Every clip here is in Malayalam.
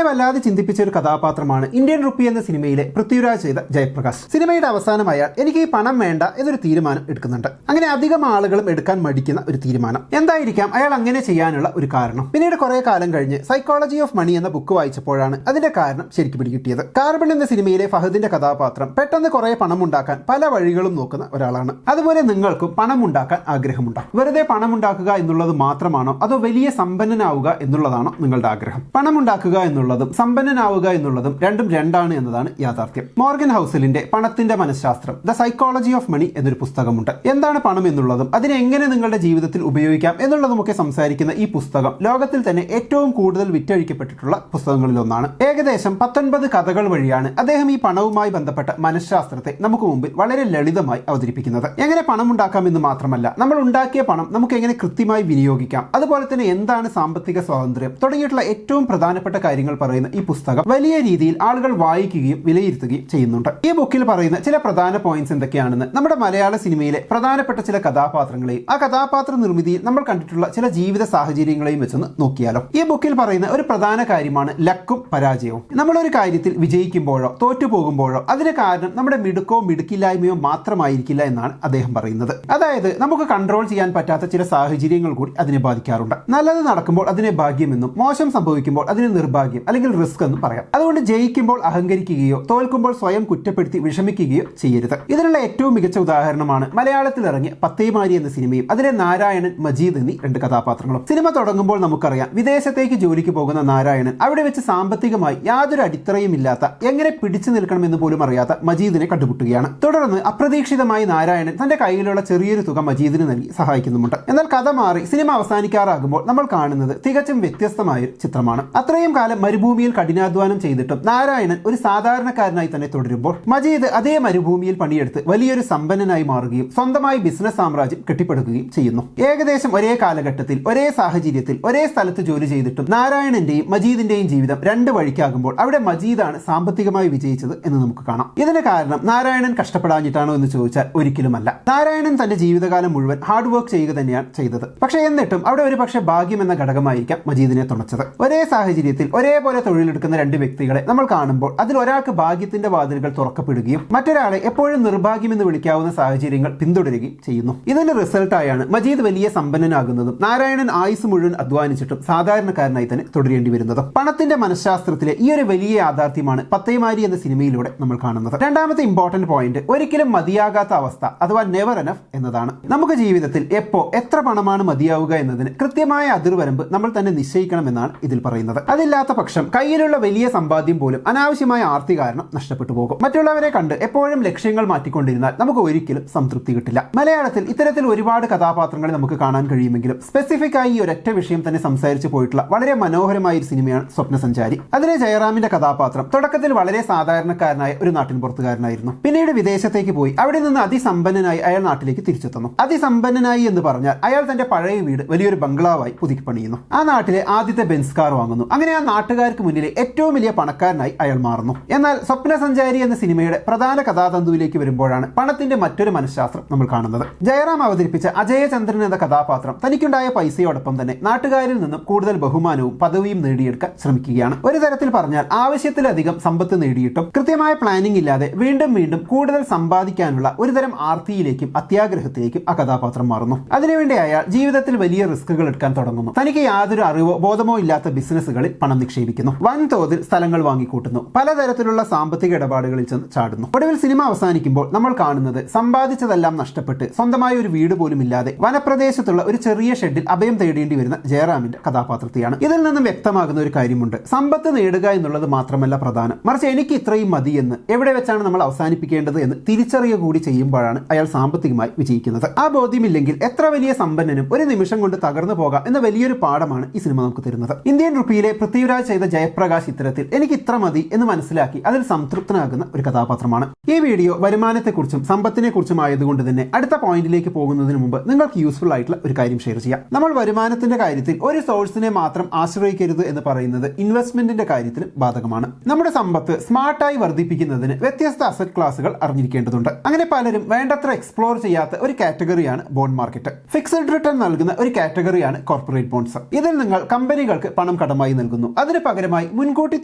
എന്നെ വല്ലാതെ ചിന്തിപ്പിച്ച ഒരു കഥാപാത്രമാണ് ഇന്ത്യൻ റുപ്പി എന്ന സിനിമയിലെ പൃഥ്വിരാജ് ചെയ്ത ജയപ്രകാശ്. സിനിമയുടെ അവസാനം അയാൾ എനിക്ക് ഈ പണം വേണ്ട എന്നൊരു തീരുമാനം എടുക്കുന്നുണ്ട്. അങ്ങനെ അധികം ആളുകളും എടുക്കാൻ മടിക്കുന്ന ഒരു തീരുമാനം. എന്തായിരിക്കാം അയാൾ അങ്ങനെ ചെയ്യാനുള്ള ഒരു കാരണം? പിന്നീട് കുറെ കാലം കഴിഞ്ഞ് സൈക്കോളജി ഓഫ് മണി എന്ന ബുക്ക് വായിച്ചപ്പോഴാണ് അതിന്റെ കാരണം ശരിക്കും പിടികിട്ടിയത്. കാർബൺ എന്ന സിനിമയിലെ ഫഹദിന്റെ കഥാപാത്രം പെട്ടെന്ന് കുറെ പണം ഉണ്ടാക്കാൻ പല വഴികളും നോക്കുന്ന ഒരാളാണ്. അതുപോലെ നിങ്ങൾക്കും പണം ഉണ്ടാക്കാൻ ആഗ്രഹമുണ്ടാകും. വെറുതെ പണം ഉണ്ടാക്കുക എന്നുള്ളത് മാത്രമാണോ അതോ വലിയ സമ്പന്നനാവുക എന്നുള്ളതാണോ നിങ്ങളുടെ ആഗ്രഹം? പണം ഉണ്ടാക്കുക എന്നുള്ളതും സമ്പന്നനാവുക എന്നുള്ളതും രണ്ടും രണ്ടാണ് എന്നതാണ് യാഥാർത്ഥ്യം. മോർഗൻ ഹൗസലിന്റെ പണത്തിന്റെ മനഃശാസ്ത്രം ദ സൈക്കോളജി ഓഫ് മണി എന്നൊരു പുസ്തകമുണ്ട്. എന്താണ് പണം എന്നുള്ളതും അതിനെ എങ്ങനെ നിങ്ങളുടെ ജീവിതത്തിൽ ഉപയോഗിക്കാം എന്നുള്ളതുമൊക്കെ സംസാരിക്കുന്ന ഈ പുസ്തകം ലോകത്തിൽ തന്നെ ഏറ്റവും കൂടുതൽ വിറ്റഴിക്കപ്പെട്ടിട്ടുള്ള പുസ്തകങ്ങളിലൊന്നാണ്. ഏകദേശം 19 കഥകൾ വഴിയാണ് അദ്ദേഹം ഈ പണവുമായി ബന്ധപ്പെട്ട മനഃശാസ്ത്രത്തെ നമുക്ക് മുമ്പിൽ വളരെ ലളിതമായി അവതരിപ്പിക്കുന്നത്. എങ്ങനെ പണം ഉണ്ടാക്കാം എന്ന് മാത്രമല്ല, നമ്മൾ ഉണ്ടാക്കിയ പണം നമുക്ക് എങ്ങനെ കൃത്യമായി വിനിയോഗിക്കാം, അതുപോലെ തന്നെ എന്താണ് സാമ്പത്തിക സ്വാതന്ത്ര്യം തുടങ്ങിയിട്ടുള്ള ഏറ്റവും പ്രധാനപ്പെട്ട കാര്യങ്ങൾ പറയുന്ന ഈ പുസ്തകം വലിയ രീതിയിൽ ആളുകൾ വായിക്കുകയും വിലയിരുത്തുകയും ചെയ്യുന്നുണ്ട്. ഈ ബുക്കിൽ പറയുന്ന ചില പ്രധാന പോയിന്റ്സ് എന്തൊക്കെയാണെന്ന് നമ്മുടെ മലയാള സിനിമയിലെ പ്രധാനപ്പെട്ട ചില കഥാപാത്രങ്ങളെയും ആ കഥാപാത്ര നിർമ്മിതിയിൽ നമ്മൾ കണ്ടിട്ടുള്ള ചില ജീവിത സാഹചര്യങ്ങളെയും വെച്ചൊന്ന് നോക്കിയാലോ. ഈ ബുക്കിൽ പറയുന്ന ഒരു പ്രധാന കാര്യമാണ് ലക്കും പരാജയവും. നമ്മളൊരു കാര്യത്തിൽ വിജയിക്കുമ്പോഴോ തോറ്റുപോകുമ്പോഴോ അതിന് കാരണം നമ്മുടെ മിടുക്കോ മിടുക്കില്ലായ്മയോ മാത്രമായിരിക്കില്ല എന്നാണ് അദ്ദേഹം പറയുന്നത്. അതായത് നമുക്ക് കൺട്രോൾ ചെയ്യാൻ പറ്റാത്ത ചില സാഹചര്യങ്ങൾ കൂടി അതിനെ ബാധിക്കാറുണ്ട്. നല്ലത് നടക്കുമ്പോൾ അതിനെ ഭാഗ്യമെന്നും മോശം സംഭവിക്കുമ്പോൾ അതിനെ നിർഭാഗ്യം അല്ലെങ്കിൽ റിസ്ക് എന്നും പറയാം. അതുകൊണ്ട് ജയിക്കുമ്പോൾ അഹങ്കരിക്കുകയോ തോൽക്കുമ്പോൾ സ്വയം കുറ്റപ്പെടുത്തി വിഷമിക്കുകയോ ചെയ്യരുത്. ഇതിനുള്ള ഏറ്റവും മികച്ച ഉദാഹരണമാണ് മലയാളത്തിൽ ഇറങ്ങിയ പത്തേമാരി എന്ന സിനിമയും അതിലെ നാരായണൻ, മജീദ് എന്നീ 2 കഥാപാത്രങ്ങളും. സിനിമ തുടങ്ങുമ്പോൾ നമുക്കറിയാം വിദേശത്തേക്ക് ജോലിക്ക് പോകുന്ന നാരായണൻ അവിടെ വെച്ച് സാമ്പത്തികമായി യാതൊരു അടിത്തറയും ഇല്ലാത്ത, എങ്ങനെ പിടിച്ചു നിൽക്കണമെന്ന് പോലും അറിയാത്ത മജീദിനെ കണ്ടുമുട്ടുകയാണ്. തുടർന്ന് അപ്രതീക്ഷിതമായി നാരായണൻ തന്റെ കയ്യിലുള്ള ചെറിയൊരു തുക മജീദിന് നൽകി സഹായിക്കുന്നുമുണ്ട്. എന്നാൽ കഥ മാറി സിനിമ അവസാനിക്കാറാകുമ്പോൾ നമ്മൾ കാണുന്നത് തികച്ചും വ്യത്യസ്തമായ ചിത്രമാണ്. അത്രയും കാലം മരുഭൂമിയിൽ കഠിനാധ്വാനം ചെയ്തിട്ടും നാരായണൻ ഒരു സാധാരണക്കാരനായി തന്നെ തുടരുമ്പോൾ മജീദ് അതേ മരുഭൂമിയിൽ പണിയെടുത്ത് വലിയൊരു സമ്പന്നനായി മാറുകയും സ്വന്തമായി ബിസിനസ് സാമ്രാജ്യം കെട്ടിപ്പടുക്കുകയും ചെയ്യുന്നു. ഏകദേശം ഒരേ കാലഘട്ടത്തിൽ ഒരേ സാഹചര്യത്തിൽ ഒരേ സ്ഥലത്ത് ജോലി ചെയ്തിട്ടും നാരായണന്റെയും മജീദിന്റെയും ജീവിതം 2 വഴിക്കാകുമ്പോൾ അവിടെ മജീദാണ് സാമ്പത്തികമായി വിജയിച്ചത് എന്ന് നമുക്ക് കാണാം. ഇതിന് കാരണം നാരായണൻ കഷ്ടപ്പെടാഞ്ഞിട്ടാണോ എന്ന് ചോദിച്ചാൽ ഒരിക്കലുമല്ല. നാരായണൻ തന്റെ ജീവിതകാലം മുഴുവൻ ഹാർഡ് വർക്ക് ചെയ്യുക തന്നെയാണ് ചെയ്തത്. പക്ഷേ എന്നിട്ടും അവിടെ ഒരു പക്ഷേ ഭാഗ്യം എന്ന ഘടകമായിരിക്കാം മജീദിനെ തുണച്ചത്. ഒരേ സാഹചര്യത്തിൽ ഒരേപോലെ തൊഴിലെടുക്കുന്ന 2 വ്യക്തികളെ നമ്മൾ കാണുമ്പോൾ അതിൽ ഒരാൾക്ക് ഭാഗ്യത്തിന്റെ വാതിലുകൾ തുറക്കപ്പെടുകയും മറ്റൊരാളെ എപ്പോഴും നിർഭാഗ്യമെന്ന് വിളിക്കാവുന്ന സാഹചര്യങ്ങൾ പിന്തുടരുകയും ചെയ്യുന്നു. ഇതിന്റെ റിസൾട്ടായാണ് മജീദ് വലിയ സമ്പന്നനാകുന്നതും നാരായണൻ ആയുസ് മുഴുവൻ അധ്വാനിച്ചിട്ടും സാധാരണക്കാരനായി തന്നെ തുടരേണ്ടി വരുന്നതും. പണത്തിന്റെ മനഃശാസ്ത്രത്തിലെ ഈ ഒരു വലിയ യാഥാർത്ഥ്യമാണ് പത്തേമാരി എന്ന സിനിമയിലൂടെ നമ്മൾ കാണുന്നത്. രണ്ടാമത്തെ ഇമ്പോർട്ടന്റ് പോയിന്റ് ഒരിക്കലും മതിയാകാത്ത അവസ്ഥ അഥവാ നെവർ എനഫ് എന്നതാണ്. നമുക്ക് ജീവിതത്തിൽ എപ്പോ എത്ര പണമാണ് മതിയാവുക എന്നതിന് കൃത്യമായ അതിർവരമ്പ് നമ്മൾ തന്നെ നിശ്ചയിക്കണമെന്നാണ് ഇതിൽ പറയുന്നത്. അതില്ലാത്ത പക്ഷം കയ്യിലുള്ള വലിയ സമ്പാദ്യം പോലും അനാവശ്യമായ ആർത്തി കാരണം നഷ്ടപ്പെട്ടു പോകും. മറ്റുള്ളവരെ കണ്ട് എപ്പോഴും ലക്ഷ്യങ്ങൾ മാറ്റിക്കൊണ്ടിരുന്നാൽ നമുക്ക് ഒരിക്കലും സംതൃപ്തി കിട്ടില്ല. മലയാളത്തിൽ ഇത്തരത്തിൽ ഒരുപാട് കഥാപാത്രങ്ങളെ നമുക്ക് കാണാൻ കഴിയുമെങ്കിലും സ്പെസിഫിക് ആയി ഈ ഒരൊറ്റ വിഷയം തന്നെ സംസാരിച്ചു പോയിട്ടുള്ള വളരെ മനോഹരമായ ഒരു സിനിമയാണ് സ്വപ്നസഞ്ചാരി. അതിലെ ജയറാമിന്റെ കഥാപാത്രം തുടക്കത്തിൽ വളരെ സാധാരണക്കാരനായ ഒരു നാട്ടിൻപുറത്തുകാരനായിരുന്നു. പിന്നീട് വിദേശത്തേക്ക് പോയി അവിടെ നിന്ന് അതിസമ്പന്നനായി അയാൾ നാട്ടിലേക്ക് തിരിച്ചെത്തുന്നു. അതിസമ്പന്നനായി എന്ന് പറഞ്ഞാൽ അയാൾ തന്റെ പഴയ വീട് വലിയൊരു ബംഗ്ലാവായി പുതുക്കി പണിയുന്നു. ആ നാട്ടിലെ ആദ്യത്തെ ബെൻസ് കാർ വാങ്ങുന്നു. അങ്ങനെ ആ നാട്ടുകാർക്ക് മുന്നിലെ ഏറ്റവും വലിയ പണക്കാരനായി അയാൾ മാറുന്നു. എന്നാൽ സ്വപ്നസഞ്ചാരി എന്ന സിനിമയുടെ പ്രധാന കഥാതന്തുവിലേക്ക് വരുമ്പോഴാണ് പണത്തിന്റെ മറ്റൊരു മനഃശാസ്ത്രം നമ്മൾ കാണുന്നത്. ജയറാം അവതരിപ്പിച്ച അജയചന്ദ്രൻ എന്ന കഥാപാത്രം തനിക്കുണ്ടായ പൈസയോടൊപ്പം തന്നെ നാട്ടുകാരിൽ നിന്നും കൂടുതൽ ബഹുമാനവും പദവിയും നേടിയെടുക്കാൻ ശ്രമിക്കുകയാണ്. ഒരു തരത്തിൽ പറഞ്ഞാൽ ആവശ്യത്തിലധികം സമ്പത്ത് നേടിയിട്ടും കൃത്യമായ പ്ലാനിംഗ് ഇല്ലാതെ വീണ്ടും വീണ്ടും കൂടുതൽ സമ്പാദിക്കാനുള്ള ഒരുതരം ആർത്തിയിലേക്കും അത്യാഗ്രഹത്തിലേക്കും ആ കഥാപാത്രം മാറുന്നു. അതിനുവേണ്ടി അയാൾ ജീവിതത്തിൽ വലിയ റിസ്കുകൾ എടുക്കാൻ തുടങ്ങുന്നു. തനിക്ക് യാതൊരു അറിവോ ബോധമോ ഇല്ലാത്ത ബിസിനസ്സുകളിൽ പണം നിക്ഷേപിക്കുന്നു. വൻതോതിൽ സ്ഥലങ്ങൾ വാങ്ങിക്കൂട്ടുന്നു. പലതരത്തിലുള്ള സാമ്പത്തിക ഇടപാടുകളിൽ ചെന്ന് ചാടുന്നു. ഒടുവിൽ സിനിമ അവസാനിക്കുമ്പോൾ നമ്മൾ കാണുന്നത് സമ്പാദിച്ചതെല്ലാം നഷ്ടപ്പെട്ട് സ്വന്തമായ ഒരു വീട് പോലും ഇല്ലാതെ വനപ്രദേശത്തുള്ള ഒരു ചെറിയ ഷെഡിൽ അഭയം തേടേണ്ടി വരുന്ന ജയറാമിന്റെ കഥാപാത്രത്തെയാണ്. ഇതിൽ നിന്നും വ്യക്തമാകുന്ന ഒരു കാര്യമുണ്ട്. സമ്പത്ത് നേടുക എന്നുള്ളത് മാത്രമല്ല പ്രധാനം, മറിച്ച് എനിക്ക് ഇത്രയും മതി എന്ന് എവിടെ വെച്ചാണ് നമ്മൾ അവസാനിപ്പിക്കേണ്ടത് എന്ന് തിരിച്ചറിയുക കൂടി ചെയ്യുമ്പോഴാണ് അയാൾ സാമ്പത്തികമായി വിജയിക്കുന്നത്. ആ ബോധ്യമില്ലെങ്കിൽ എത്ര വലിയ സമ്പന്നനും ഒരു നിമിഷം കൊണ്ട് തകർന്നു പോകാം എന്ന വലിയൊരു പാഠമാണ് ഈ സിനിമ നമുക്ക് തരുന്നത്. ഇന്ത്യൻ റുപ്പിയിലെ പൃഥ്വിരാജ് ചെയ്ത ജയപ്രകാശ് ഇത്തരത്തിൽ എനിക്ക് ഇത്ര മതി എന്ന് മനസ്സിലാക്കി അതിൽ സംതൃപ്തനാകുന്ന ഒരു കഥാപാത്രമാണ്. ഈ വീഡിയോ വരുമാനത്തെക്കുറിച്ചും സമ്പത്തിനെ കുറിച്ചും ആയതുകൊണ്ട് തന്നെ അടുത്ത പോയിന്റിലേക്ക് പോകുന്നതിന് മുമ്പ് നിങ്ങൾക്ക് യൂസ്ഫുൾ ആയിട്ടുള്ള ഒരു കാര്യം ഷെയർ ചെയ്യാം. നമ്മൾ വരുമാനത്തിന്റെ കാര്യത്തിൽ ഒരു സോഴ്സിനെ മാത്രം ആശ്രയിക്കരുത് എന്ന് പറയുന്നത് ഇൻവെസ്റ്റ്മെന്റിന്റെ കാര്യത്തിൽ ബാധകമാണ്. നമ്മുടെ സമ്പത്ത് സ്മാർട്ടായി വർദ്ധിപ്പിക്കുന്നതിന് വ്യത്യസ്ത അസറ്റ് ക്ലാസുകൾ അറിഞ്ഞിരിക്കേണ്ടതുണ്ട്. അങ്ങനെ പലരും വേണ്ടത്ര എക്സ്പ്ലോർ ചെയ്യാത്ത ഒരു കാറ്റഗറിയാണ് ബോണ്ട് മാർക്കറ്റ്. ഫിക്സഡ് റിട്ടേൺ നൽകുന്ന ഒരു കാറ്റഗറിയാണ് കോർപ്പറേറ്റ് ബോണ്ട്സ്. ഇതിൽ നിങ്ങൾ കമ്പനികൾക്ക് പണം കടമായി നൽകുന്നു. അതിന് പകരമായി മുൻകൂട്ടി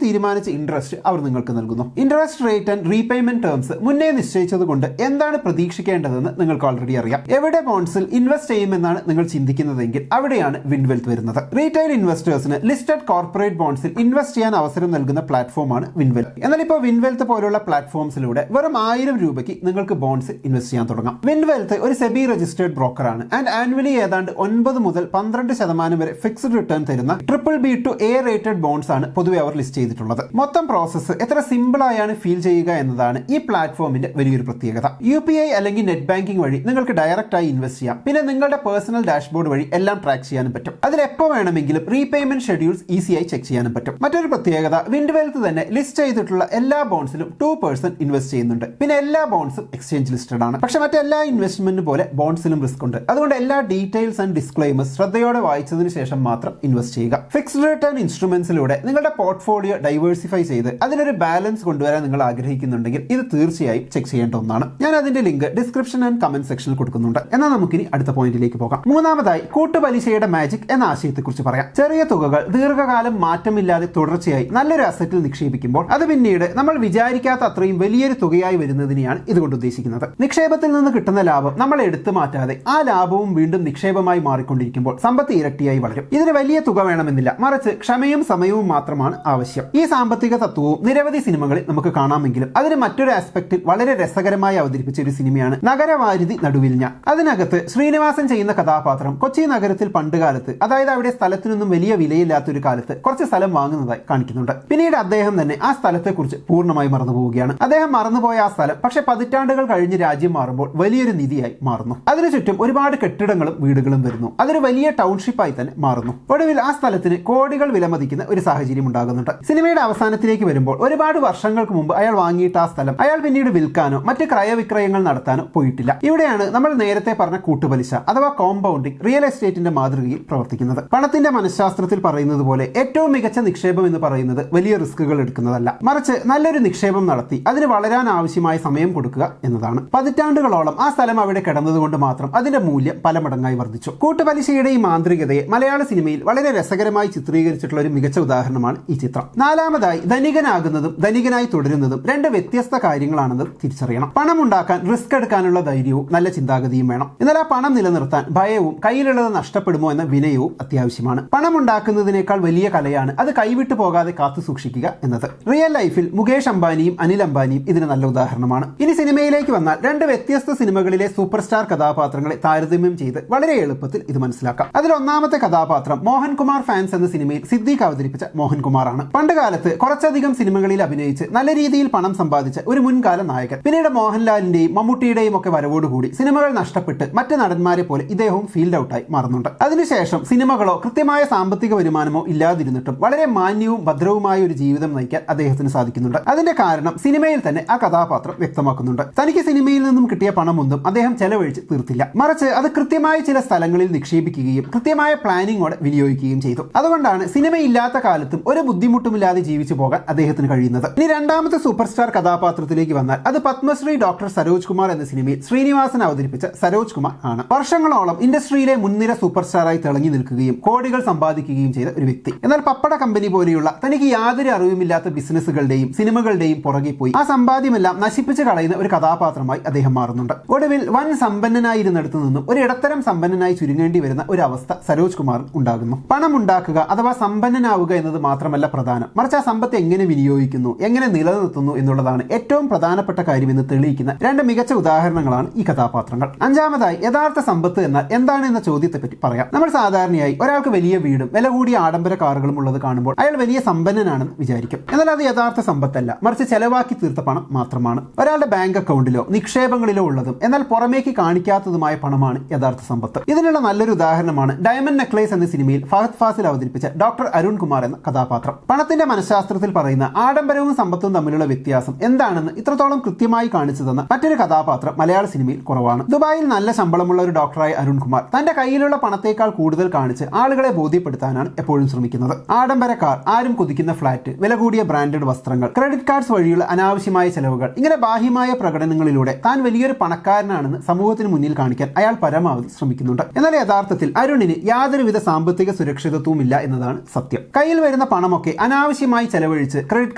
തീരുമാനിച്ച ഇൻട്രസ്റ്റ് അവർ നിങ്ങൾക്ക് നൽകുന്നു. Interest rate and repayment terms മുന്നേ നിശ്ചയിച്ചതുകൊണ്ട് എന്താണ് പ്രതീക്ഷിക്കേണ്ടതെന്ന് നിങ്ങൾക്ക് ഓൾറെഡി അറിയാം. എവിടെ ബോൺസിൽ ഇൻവെസ്റ്റ് ചെയ്യുമെന്നാണ് നിങ്ങൾ ചിന്തിക്കുന്നതെങ്കിൽ അവിടെയാണ് വിൻവെൽത്ത് വരുന്നത്. റീറ്റെയിൽ ഇൻവെസ്റ്റേഴ്സിന് ലിസ്റ്റഡ് കോർപ്പറേറ്റ് ബോൺസിൽ ഇൻവെസ്റ്റ് ചെയ്യാൻ അവസരം നൽകുന്ന പ്ലാറ്റ്ഫോമാണ് വിൻവെൽത്ത്. എന്നാൽ ഇപ്പോൾ വിൻവെൽത്ത് പോലുള്ള പ്ലാറ്റ്ഫോംസിലൂടെ വെറും 1000 രൂപയ്ക്ക് നിങ്ങൾക്ക് ബോൺസിൽ ഇൻവെസ്റ്റ് ചെയ്യാൻ തുടങ്ങാം. വിൻവെൽത്ത് ഒരു സെബി രജിസ്റ്റേർഡ് ബ്രോക്കറാണ് ആൻഡ് ആനുവലി ഏതാണ്ട് 9 മുതൽ 12% വരെ ഫിക്സ്ഡ് റിട്ടേൺ തരുന്ന BBB to A rated bonds ആണ് പൊതുവെ അവർ ലിസ്റ്റ് ചെയ്തിട്ടുള്ളത്. മൊത്തം പ്രോസസ്സ് എത്ര സിമ്പിൾ ആയാണ് ഫീൽ ചെയ്യുക എന്നതാണ് ഈ പ്ലാറ്റ്ഫോമിന്റെ വലിയൊരു പ്രത്യേകത. UPI അല്ലെങ്കിൽ നെറ്റ് ബാങ്കിംഗ് വഴി നിങ്ങൾക്ക് ഡയറക്റ്റ് ആയി ഇൻവെസ്റ്റ് ചെയ്യാം. പിന്നെ നിങ്ങളുടെ പേഴ്സണൽ ഡാഷ്ബോർഡ് വഴി എല്ലാം ട്രാക്ക് ചെയ്യാനും പറ്റും. അതിൽ എപ്പോൾ വേണമെങ്കിലും റീപേയ്മെന്റ് ഷെഡ്യൂൾസ് ഈസിയായി ചെക്ക് ചെയ്യാനും പറ്റും. മറ്റൊരു പ്രത്യേകത, വിൻവെൽത്ത് തന്നെ ലിസ്റ്റ് ചെയ്തിട്ടുള്ള എല്ലാ ബോൺസിലും 2% ഇൻവെസ്റ്റ് ചെയ്യുന്നുണ്ട്. പിന്നെ എല്ലാ ബോൺസും എക്സ്ചേഞ്ച് ലിസ്റ്റഡ് ആണ്. പക്ഷെ മറ്റെല്ലാ ഇൻവെസ്റ്റ്മെന്റ് പോലെ ബോൺസിലും റിസ്ക് ഉണ്ട്. അതുകൊണ്ട് എല്ലാ ഡീറ്റെയിൽസ് ആൻഡ് ഡിസ്ക്ലെയിമേഴ്സ് ശ്രദ്ധയോടെ വായിച്ചതിന് ശേഷം മാത്രം ഇൻവെസ്റ്റ് ചെയ്യുക. ഫിക്സ്ഡ് റിട്ടേൺ ഇൻസ്ട്രുമെന്റ്സിലൂടെ നിങ്ങളുടെ പോർട്ട്ഫോളിയോ ഡൈവേഴ്സിഫൈ ചെയ്ത് അതിനൊരു ബാലൻസ് കൊണ്ടുവരാൻ നിങ്ങൾ ആഗ്രഹിക്കുന്നുണ്ടെങ്കിൽ ഇത് തീർച്ചയായും ചെക്ക് ചെയ്യേണ്ട ഒന്നാണ്. ഞാൻ അതിന്റെ ലിങ്ക് ഡിസ്ക്രിപ്ഷൻ ആൻഡ് കമന്റ് സെക്ഷനിൽ കൊടുക്കുന്നുണ്ട്. എന്നാൽ നമുക്കിനി അടുത്ത പോയിന്റിലേക്ക് പോകാം. മൂന്നാമതായി കൂട്ടുപലിശയുടെ മാജിക് എന്ന ആശയത്തെക്കുറിച്ച് പറയാം. ചെറിയ തുകകൾ ദീർഘകാലം മാറ്റമില്ലാതെ തുടർച്ചയായി നല്ലൊരു അസറ്റിൽ നിക്ഷേപിക്കുമ്പോൾ അത് പിന്നീട് നമ്മൾ വിചാരിക്കാത്ത അത്രയും വലിയൊരു തുകയായി വരുന്നതിനെയാണ് ഇതുകൊണ്ട് ഉദ്ദേശിക്കുന്നത്. നിക്ഷേപത്തിൽ നിന്ന് കിട്ടുന്ന ലാഭം നമ്മൾ എടുത്തു മാറ്റാതെ ആ ലാഭവും വീണ്ടും നിക്ഷേപമായി മാറിക്കൊണ്ടിരിക്കുമ്പോൾ സമ്പത്ത് ഇരട്ടിയായി വളരും. ഇതിന് വലിയ തുക വേണമെന്നില്ല, മറിച്ച് ക്ഷമയും സമയവും മാത്രമാണ് ആവശ്യം. ഈ സാമ്പത്തിക തത്വവും നിരവധി സിനിമകളിൽ നമുക്ക് കാണാമെങ്കിലും അതിന് മറ്റൊരു ആസ്പെക്റ്റിൽ വളരെ രസകരമായി അവതരിപ്പിച്ച ഒരു സിനിമയാണ് നഗരവാരുതി നടുവിൽ ഞാൻ. അതിനകത്ത് ശ്രീനിവാസൻ ചെയ്യുന്ന കഥാപാത്രം കൊച്ചി നഗരത്തിൽ പണ്ടുകാലത്ത്, അതായത് അവിടെ സ്ഥലത്തിനൊന്നും വലിയ വിലയില്ലാത്ത ഒരു കാലത്ത് കുറച്ച് സ്ഥലം വാങ്ങുന്നതായി കാണിക്കുന്നുണ്ട്. പിന്നീട് അദ്ദേഹം തന്നെ ആ സ്ഥലത്തെക്കുറിച്ച് പൂർണ്ണമായി മറന്നുപോവുകയാണ്. അദ്ദേഹം മറന്നുപോയ ആ സ്ഥലം പക്ഷെ പതിറ്റാണ്ടുകൾ കഴിഞ്ഞ് രാജ്യം മാറുമ്പോൾ വലിയൊരു നിധിയായി മാറുന്നു. അതിനു ചുറ്റും ഒരുപാട് കെട്ടിടങ്ങളും വീടുകളും വരുന്നു. അതൊരു വലിയ ടൗൺഷിപ്പായി തന്നെ മാറുന്നു. ഒടുവിൽ ആ സ്ഥലത്തിന് കോടികൾ വിലമതിക്കുന്ന ഒരു സാഹചര്യം ഉണ്ടാകുന്നുണ്ട്. സിനിമയുടെ അവസാനത്തിലേക്ക് വരുമ്പോൾ ഒരുപാട് വർഷങ്ങൾക്ക് മുമ്പ് അയാൾ വാങ്ങിയിട്ട് ആ സ്ഥലം അയാൾ പിന്നീട് വിൽക്കാനോ മറ്റ് ക്രയവിക്രയങ്ങൾ നടത്താനോ പോയിട്ടില്ല. ഇവിടെയാണ് നമ്മൾ നേരത്തെ പറഞ്ഞ കൂട്ടുപലിശ അഥവാ കോമ്പൗണ്ടിംഗ് റിയൽ എസ്റ്റേറ്റിന്റെ മാതൃകയിൽ പ്രവർത്തിക്കുന്നത്. പണത്തിന്റെ മനഃശാസ്ത്രത്തിൽ പറയുന്നത് പോലെ ഏറ്റവും മികച്ച നിക്ഷേപം എന്ന് പറയുന്നത് വലിയ റിസ്കുകൾ എടുക്കുന്നതല്ല, മറിച്ച് നല്ലൊരു നിക്ഷേപം നടത്തി അതിന് വളരാൻ ആവശ്യമായ സമയം കൊടുക്കുക എന്നതാണ്. പതിറ്റാണ്ടുകളോളം ആ സ്ഥലം അവിടെ കിടന്നതുകൊണ്ട് മാത്രം അതിന്റെ മൂല്യം പല മടങ്ങായി വർദ്ധിച്ചു. കൂട്ടുപലിശയുടെ ഈ മാന്ത്രികതയെ മലയാള സിനിമയിൽ വളരെ രസകരമായി ചിത്രീകരിച്ചിട്ടുള്ള ഒരു മികച്ച ഉദാഹരണമാണ് ഈ ചിത്രം. നാലാമതായി, ധനികനാകുന്നതും ധനികനായി തുടരുന്നതും രണ്ട് വ്യത്യസ്ത കാര്യങ്ങളാണെന്ന് തിരിച്ചറിയണം. പണം ഉണ്ടാക്കാൻ റിസ്ക് എടുക്കാനുള്ള ധൈര്യവും നല്ല ചിന്താഗതിയും വേണം. എന്നാൽ ആ പണം നിലനിർത്താൻ ഭയവും കയ്യിലുള്ളത് നഷ്ടപ്പെടുമോ എന്ന വിനയവും അത്യാവശ്യമാണ്. പണം ഉണ്ടാക്കുന്നതിനേക്കാൾ വലിയ കലയാണ് അത് കൈവിട്ടു പോകാതെ കാത്തു സൂക്ഷിക്കുക എന്നത്. റിയൽ ലൈഫിൽ മുകേഷ് അംബാനിയും അനിൽ അംബാനിയും ഇതിന് നല്ല ഉദാഹരണമാണ്. ഇനി സിനിമയിലേക്ക് വന്നാൽ രണ്ട് വ്യത്യസ്ത സിനിമകളിലെ സൂപ്പർ സ്റ്റാർ കഥാപാത്രങ്ങളെ താരതമ്യം ചെയ്ത് വളരെ എളുപ്പത്തിൽ ഇത് മനസ്സിലാക്കാം. അതിൽ ഒന്നാമത്തെ കഥാപാത്രം മോഹൻകുമാർ ഫാൻസ് എന്ന സിനിമയിൽ സിദ്ദീഖ് അവതരിപ്പിച്ച മോഹൻകുമാർ ആണ്. പണ്ട് കാലത്ത് കുറച്ചധികം സിനിമകളിൽ അഭിനയിച്ച് നല്ല രീതിയിൽ പണം സമ്പാദിച്ച ഒരു മുൻകാല നായകൻ. പിന്നീട് മോഹൻലാലിന്റെയും മമ്മൂട്ടിയുടെയും ഒക്കെ വരവോടുകൂടി സിനിമകൾ നഷ്ടപ്പെട്ട് മറ്റ് നടന്മാരെ പോലെ ഇദ്ദേഹവും ഫീൽഡ് ഔട്ടായി മാറുന്നുണ്ട്. അതിനുശേഷം സിനിമകളോ കൃത്യമായ സാമ്പത്തിക വരുമാനമോ ഇല്ലാതിരുന്നിട്ടും വളരെ മാന്യവും ഭദ്രവുമായ ഒരു ജീവിതം നയിക്കാൻ അദ്ദേഹത്തിന് സാധിക്കുന്നുണ്ട്. അതിന്റെ കാരണം സിനിമയിൽ തന്നെ ആ കഥാപാത്രം വ്യക്തമാക്കുന്നുണ്ട്. തനിക്ക് സിനിമയിൽ നിന്നും കിട്ടിയ പണമൊന്നും അദ്ദേഹം ചെലവഴിച്ച് തീർത്തില്ല, മറിച്ച് അത് കൃത്യമായ ചില സ്ഥലങ്ങളിൽ നിക്ഷേപിക്കുകയും കൃത്യമായ പ്ലാനിങ്ങോടെ വിനിയോഗിക്കുകയും ചെയ്തു. അതുകൊണ്ടാണ് സിനിമയില്ലാത്ത കാലത്തും ഒരു ബുദ്ധിമുട്ടുമില്ലാതെ ജീവിച്ചു പോകാൻ അദ്ദേഹത്തിന് കഴിയുന്നത്. ഇനി രണ്ടാമത്തെ സൂപ്പർ സ്റ്റാർ കഥാപാത്രത്തിലേക്ക് വന്നാൽ അത് പത്മശ്രീ ഡോക്ടർ സരോജ് കുമാർ എന്ന സിനിമയിൽ ശ്രീനിവാസൻ അവതരിപ്പിച്ച സരോജ് കുമാർ ആണ്. വർഷങ്ങളോളം ഇൻഡസ്ട്രിയിലെ മുൻനിര സൂപ്പർ സ്റ്റാറായി തിളങ്ങി നിൽക്കുകയും കോടികൾ സമ്പാദിക്കുകയും ചെയ്ത ഒരു വ്യക്തി. എന്നാൽ പപ്പട കമ്പനി പോലെയുള്ള തനിക്ക് യാതൊരു അറിവുമില്ലാത്ത ബിസിനസ്സുകളുടെയും സിനിമകളുടെയും പുറകെ പോയി ആ സമ്പാദ്യമെല്ലാം നശിപ്പിച്ച് കളയുന്ന ഒരു കഥാപാത്രമായി അദ്ദേഹം മാറുന്നുണ്ട്. ഒടുവിൽ വൻ സമ്പന്നനായിരുന്നിടത്തു നിന്നും ഒരു ഇടത്തരം സമ്പന്നനായി ചുരുങ്ങേണ്ടി വരുന്ന ഒരു അവസ്ഥ സരോജ് കുമാർ ഉണ്ടാകുന്നു. പണം ഉണ്ടാക്കുക അഥവാ സമ്പന്നനാവുക എന്നത് മാത്രമല്ല പ്രധാനം, മറിച്ച് ആ സമ്പത്ത് എങ്ങനെ വിനിയോഗിക്കുന്നു, എങ്ങനെ നിലനിർത്തുന്നു എന്നുള്ളതാണ് ഏറ്റവും പ്രധാനപ്പെട്ട കാര്യമെന്ന് തെളിയിക്കുന്ന രണ്ട് മികച്ച ഉദാഹരണങ്ങളാണ് ഈ കഥാപാത്രങ്ങൾ. അഞ്ചാമതായി, യഥാർത്ഥ സമ്പത്ത് എന്നാൽ എന്താണ് എന്ന ചോദ്യത്തെ പറ്റി പറയാം. നമ്മൾ സാധാരണയായി ഒരാൾക്ക് വലിയ വീടും വില കൂടിയ ആഡംബര കാറുകളും ഉള്ളത് കാണുമ്പോൾ അയാൾ വലിയ സമ്പന്നനാണെന്ന് വിചാരിക്കും. എന്നാൽ അത് യഥാർത്ഥ സമ്പത്തല്ല, മറിച്ച് ചെലവാക്കി തീർത്ത പണം മാത്രമാണ്. ഒരാളുടെ ബാങ്ക് അക്കൗണ്ടിലോ നിക്ഷേപങ്ങളിലോ ഉള്ളതും എന്നാൽ പുറമേക്ക് കാണിക്കാത്തതുമായ പണമാണ് യഥാർത്ഥ സമ്പത്ത്. ഇതിനുള്ള നല്ലൊരു ഉദാഹരണമാണ് ഡയമണ്ട് നെക്ലേസ് എന്ന സിനിമയിൽ ഫഹദ് ഫാസിൽ അവതരിപ്പിച്ച ഡോക്ടർ അരുൺ കുമാർ എന്ന കഥാപാത്രം. പണത്തിന്റെ മനഃശാസ്ത്രത്തിൽ പറയുന്ന ആഡംബരവും സമ്പത്തും തമ്മിലുള്ള വ്യത്യാസം എന്താണെന്ന് ഇത്രത്തോളം കൃത്യമായി കാണിച്ചു തന്ന മറ്റൊരു കഥാപാത്രം മലയാള സിനിമയിൽ കുറവാണ്. ദുബായിൽ നല്ല ശമ്പളമുള്ള ഒരു ഡോക്ടറായ അരുൺ കുമാർ തന്റെ കയ്യിലുള്ള പണത്തേക്കാൾ കൂടുതൽ കാണിച്ച് ആളുകളെ ബോധ്യപ്പെടുത്താനാണ് എപ്പോഴും ശ്രമിക്കുന്നത്. ആഡംബര കാർ, ആരും കൊതിക്കുന്ന ഫ്ലാറ്റ്, വില കൂടിയ ബ്രാൻഡഡ് വസ്ത്രങ്ങൾ, ക്രെഡിറ്റ് കാർഡ്സ് വഴിയുള്ള അനാവശ്യമായ ചെലവുകൾ, ഇങ്ങനെ ബാഹ്യമായ പ്രകടനങ്ങളിലൂടെ താൻ വലിയൊരു പണക്കാരനാണെന്ന് സമൂഹത്തിന് മുന്നിൽ കാണിക്കാൻ അയാൾ പരമാവധി ശ്രമിക്കുന്നുണ്ട്. എന്നാൽ യഥാർത്ഥത്തിൽ അരുണിന് യാതൊരുവിധ സാമ്പത്തിക സുരക്ഷിതത്വവും ഇല്ല എന്നതാണ് സത്യം. കയ്യിൽ വരുന്ന പണമൊക്കെ അനാവശ്യമായി ചെലവഴിച്ച് ക്രെഡിറ്റ്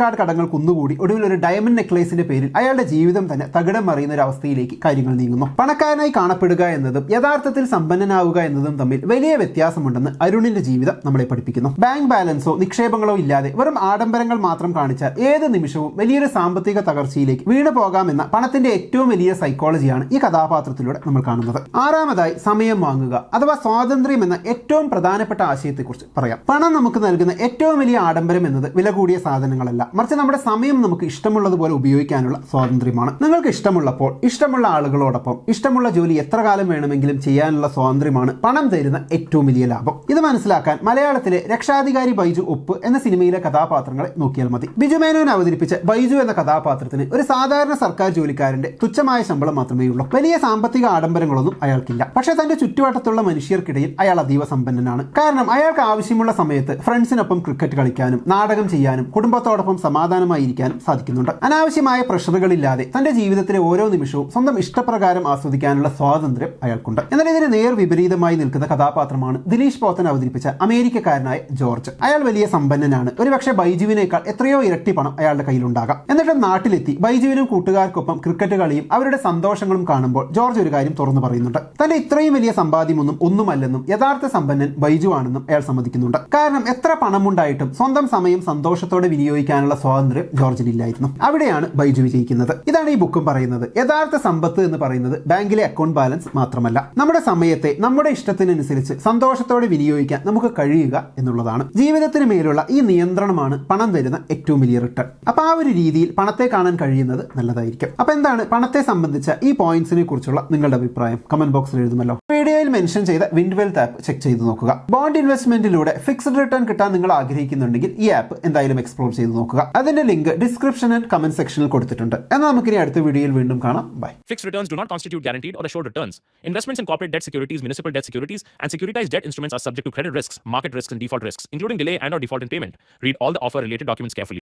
കാർഡ് കടങ്ങൾ കുന്നുകൂടി ഒടുവിൽ ഒരു ഡയമണ്ട് നെക്ലേസിന്റെ പേരിൽ അയാളുടെ ജീവിതം തന്നെ തകിടം മറിയുന്ന ഒരു അവസ്ഥയിലേക്ക് കാര്യങ്ങൾ നീങ്ങുന്നു. പണക്കാരനായി കാണപ്പെടുക എന്നതും യഥാർത്ഥത്തിൽ സമ്പന്നനാവുക എന്നതും തമ്മിൽ വലിയ വ്യത്യാസമുണ്ടെന്ന് അരുണിന്റെ ജീവിതം നമ്മളെ പഠിപ്പിക്കുന്നു. ബാങ്ക് ബാലൻസോ നിക്ഷേപങ്ങളോ ഇല്ലാതെ വെറും ആഡംബരങ്ങൾ മാത്രം കാണിച്ചാൽ ഏത് നിമിഷവും വലിയൊരു സാമ്പത്തിക തകർച്ചയിലേക്ക് വീണു പോകാമെന്ന പണത്തിന്റെ ഏറ്റവും വലിയ സൈക്കോളജിയാണ് ഈ കഥാപാത്രത്തിലൂടെ നമ്മൾ കാണുന്നത്. ആറാമതായി സമയം വാങ്ങുക അഥവാ സ്വാതന്ത്ര്യം എന്ന ഏറ്റവും പ്രധാനപ്പെട്ട ആശയത്തെക്കുറിച്ച് പറയാം. പണം നമുക്ക് നൽകുന്ന ഏറ്റവും വലിയ ആഡംബരം എന്നത് വില കൂടിയ സാധനങ്ങളല്ല, മറിച്ച് നമ്മുടെ സമയം നമുക്ക് ഇഷ്ടമുള്ളതുപോലെ ഉപയോഗിക്കാനുള്ള സ്വാതന്ത്ര്യമാണ്. നിങ്ങൾക്ക് ഇഷ്ടമുള്ളപ്പോൾ ഇഷ്ടമുള്ള ആളുകളോടൊപ്പം ഇഷ്ടമുള്ള ജോലി എത്ര കാലം വേണമെങ്കിലും ചെയ്യാനുള്ള സ്വാതന്ത്ര്യമാണ് പണം തരുന്ന ഏറ്റവും വലിയ ലാഭം. ഇത് മനസ്സിലാക്കാൻ മലയാളത്തിലെ രക്ഷാധികാരി ബൈജു ഒപ്പ് എന്ന സിനിമയിലെ കഥാപാത്രങ്ങളെ നോക്കിയാൽ മതി. ബിജു മേനോൻ അവതരിപ്പിച്ച ബൈജു എന്ന കഥാപാത്രത്തിന് ഒരു സാധാരണ സർക്കാർ ജോലിക്കാരന്റെ തുച്ഛമായ ശമ്പളം മാത്രമേ ഉള്ളൂ. വലിയ സാമ്പത്തിക ആഡംബരങ്ങളൊന്നും അയാൾക്കില്ല. പക്ഷേ തന്റെ ചുറ്റുവട്ടത്തുള്ള മനുഷ്യർക്കിടയിൽ അയാൾ അതീവ സമ്പന്നനാണ്. കാരണം അയാൾക്ക് ആവശ്യമുള്ള സമയത്ത് ഫ്രണ്ട്സിനൊപ്പം ക്രിക്കറ്റ് കളിക്കാനും നാടകം ചെയ്യാനും കുടുംബത്തോടൊപ്പം സമാധാനമായിരിക്കാനും സാധിക്കുന്നുണ്ട്. അനാവശ്യമായ പ്രഷറുകളില്ലാതെ തന്റെ ജീവിതത്തിലെ ഓരോ നിമിഷവും സ്വന്തം ഇഷ്ടപ്രകാരം ആസ്വദിക്കാനുള്ള സ്വാതന്ത്ര്യം അയാൾക്കുണ്ട്. എന്നാൽ ഇതിന് നേർ വിപരീതമായി നിൽക്കുന്ന കഥാപാത്രമാണ് ദിലീഷ് പോത്തൻ അവതരിപ്പിച്ച അമേരിക്കക്കാരനായ ജോർജ്. അയാൾ വലിയ സമ്പന്നനാണ്. ഒരുപക്ഷെ ബൈജുവിനേക്കാൾ എത്രയോ ഇരട്ടി പണം അയാളുടെ കയ്യിലുണ്ടാകാം. എന്നിട്ടും നാട്ടിലെത്തി ബൈജുവിനും കൂട്ടുകാർക്കൊപ്പം ക്രിക്കറ്റ് കളിയും അവരുടെ സന്തോഷങ്ങളും കാണുമ്പോൾ ജോർജ് ഒരു കാര്യം തുറന്നു പറയുന്നുണ്ട്. തന്റെ ഇത്രയും വലിയ സമ്പാദ്യമൊന്നും ഒന്നുമല്ലെന്നും യഥാർത്ഥ സമ്പന്നൻ ബൈജു ആണെന്നും അയാൾ സമ്മതിക്കുന്നുണ്ട്. കാരണം എത്ര പണമുണ്ടായിട്ടും സ്വന്തം സമയം സന്തോഷത്തോടെ വിനിയോഗിക്കാനുള്ള സ്വാതന്ത്ര്യം ജോർജിനില്ലായിരുന്നു. അവിടെയാണ് ബൈജു വിജയിക്കുന്നത്. ഇതാണ് ഈ ബുക്കും പറയുന്നത്. യഥാർത്ഥ സമ്പത്ത് എന്ന് പറയുന്നത് ബാങ്കിലെ അക്കൗണ്ട് ബാലൻസ് മാത്രമല്ല, നമ്മുടെ സമയത്തെ നമ്മുടെ ഇഷ്ടത്തിനനുസരിച്ച് സന്തോഷത്തോടെ വിനിയോഗിക്കാൻ നമുക്ക് കഴിയുക എന്നുള്ളതാണ്. ജീവിതത്തിന് മേലുള്ള ഈ നിയന്ത്രണമാണ് പണം തരുന്ന ഏറ്റവും വലിയ റിട്ടേൺ. അപ്പൊ ആ ഒരു രീതിയിൽ പണത്തെ കാണാൻ കഴിയുന്നത് നല്ലതായിരിക്കും. അപ്പൊ എന്താണ് പണത്തെ സംബന്ധിച്ച ഈ പോയിന്റ്സിനെ കുറിച്ചുള്ള നിങ്ങളുടെ അഭിപ്രായം കമന്റ് ബോക്സിൽ എഴുതുമല്ലോ. വീഡിയോയിൽ മെൻഷൻ ചെയ്ത വിൻഡ് വെൽത്ത് ആപ്പ് ചെക്ക് ചെയ്ത് നോക്കുക. ബോണ്ട് ഇൻവെസ്റ്റ്മെന്റിലൂടെ ഫിക്സ്ഡ് റിട്ടേൺ കിട്ടാൻ നിങ്ങൾ ആഗ്രഹിക്കുന്നുണ്ടെങ്കിൽ ഈ ആപ്പ് എന്തായാലും എക്സ്പ്ലോർ ചെയ്ത് നോക്കുക. അതിന്റെ ലിങ്ക് ഡിസ്ക്രിപ്ഷൻ ആൻഡ് കമന്റ് സെക്ഷനിൽ കൊടുത്തിട്ടുണ്ട്. എന്നാൽ നമുക്കിനി അടുത്ത വീഡിയോയിൽ വീണ്ടും കാണാം. By. Fixed returns do not constitute guaranteed or assured returns. Investments in corporate debt securities, municipal debt securities, and securitized debt instruments are subject to credit risks, market risks, and default risks, including delay and/or default in payment. Read all the offer-related documents carefully.